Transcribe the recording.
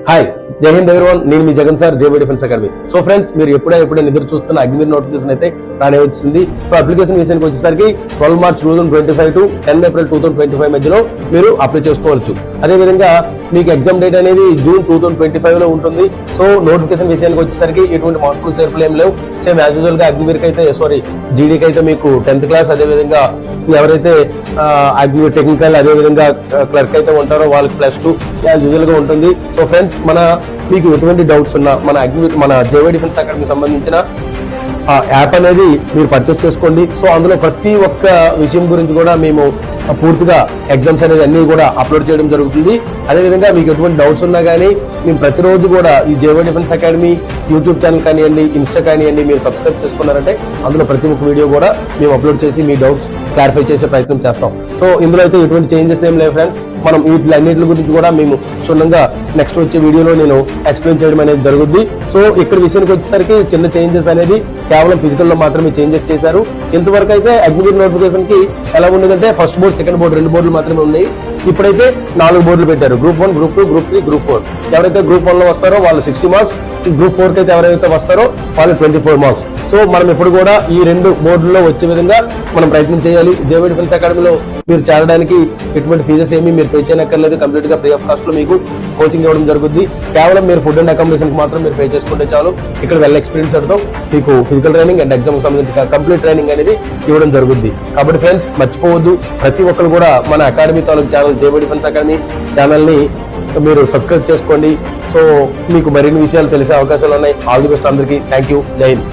Hi, జై Hind everyone. నేను మీ Jagan sir, JV defence academy. So friends, మీరు ఎప్పుడైనా ఎదురు చూస్తున్న అగ్నివీర్ నోటిఫికేషన్ అయితే రానే వచ్చింది. సో అప్లికేషన్ విషయానికి వచ్చేసరికి 12 మార్చ్ 2025 టు 10 ఏప్రిల్ 2025 మధ్యలో మీరు అప్లై చేసుకోవచ్చు. అదేవిధంగా మీకు ఎగ్జామ్ డేట్ అనేది జూన్ 2025 లో ఉంటుంది. సో నోటిఫికేషన్ విషయానికి వచ్చేసరికి ఎటువంటి మార్పులు చేర్పులు ఏం లేవు. సేమ్ యాజ్ యూజువల్ గా అగ్నివీర్కి అయితే జీడీకి అయితే మీకు 10th క్లాస్, అదేవిధంగా ఎవరైతే అగ్నివీర్ టెక్నికల్ అదేవిధంగా క్లర్క్ అయితే ఉంటారో వాళ్ళకి +2 యాజ్ యూజువల్ గా ఉంటుంది. సో ఫ్రెండ్స్, మీకు ఎటువంటి డౌట్స్ ఉన్నా మన జేవీ డిఫెన్స్ అకాడమీ సంబంధించిన యాప్ అనేది మీరు పర్చేస్ చేసుకోండి. సో అందులో ప్రతి ఒక్క విషయం గురించి కూడా మేము పూర్తిగా ఎగ్జామ్స్ అనేది అన్ని కూడా అప్లోడ్ చేయడం జరుగుతుంది. అదేవిధంగా మీకు ఎటువంటి డౌట్స్ ఉన్నా కానీ మేము ప్రతిరోజు కూడా ఈ JV defence academy YouTube channel కానివ్వండి, ఇన్స్టా కానివ్వండి, మీరు సబ్స్క్రైబ్ చేసుకున్నారంటే అందులో ప్రతి ఒక్క వీడియో కూడా మేము అప్లోడ్ చేసి మీ డౌట్స్ క్లారిఫై చేసే ప్రయత్నం చేస్తాం. సో ఇందులో అయితే ఎటువంటి చేంజెస్ ఏం లేవు ఫ్రెండ్స్. మనం వీటిలన్నిటి గురించి కూడా మేము క్షుణ్ణంగా నెక్స్ట్ వచ్చే వీడియోలో నేను ఎక్స్ప్లెయిన్ చేయడం అనేది జరుగుద్ది. సో ఇక్కడ విషయానికి వచ్చేసరికి చిన్న చేంజెస్ అనేది కేవలం ఫిజికల్ లో మాత్రమే చేంజెస్ చేశారు. ఇంతవరకు అయితే అగ్నివీర్ నోటిఫికేషన్ కి ఎలా ఉండేదంటే ఫస్ట్ బోర్డు, సెకండ్ బోర్డు 2 బోర్డులు మాత్రమే ఉన్నాయి. ఇప్పుడైతే 4 బోర్డులు పెట్టారు. Group 1, group 2, group 3, group 4. ఎవరైతే గ్రూప్ 1 లో వస్తారో వాళ్ళు 60 మార్క్స్, గ్రూప్ 4 కి అయితే ఎవరైతే వస్తారో వాళ్ళు 24 మార్క్స్. సో మనం ఎప్పుడు కూడా ఈ 2 బోర్డుల్లో వచ్చే విధంగా మనం ప్రయత్నం చేయాలి. జేవీ డిఫెన్స్ అకాడమీలో మీరు చేరడానికి ఎటువంటి ఫీజెస్ ఏమీ మీరు పే చేయనక్కర్లేదు. కంప్లీట్ గా ఫ్రీ ఆఫ్ కాస్ట్ లో మీకు కోచింగ్ ఇవ్వడం జరుగుతుంది. కేవలం మీరు ఫుడ్ అండ్ అకామిడేషన్ కి మాత్రం మీరు పే చేసుకుంటే చాలు. ఇక్కడ వెల్ ఎక్స్పీరియన్స్ తో మీకు ఫిజికల్ ట్రైనింగ్ అండ్ ఎగ్జామ్ సంబంధించిన కంప్లీట్ ట్రైనింగ్ అనేది ఇవ్వడం జరుగుతుంది. కాబట్టి ఫ్రెండ్స్, మర్చిపోవద్దు, ప్రతి ఒక్కరు కూడా మన అకాడమీ తాలూకు channel JV defence academy channel ని మీరు సబ్స్క్రైబ్ చేసుకోండి. సో మీకు మరిన్ని విషయాలు తెలిసే అవకాశాలు ఉన్నాయి. ఆల్ ది బెస్ట్ అందరికీ. Thank you. జై హింద్.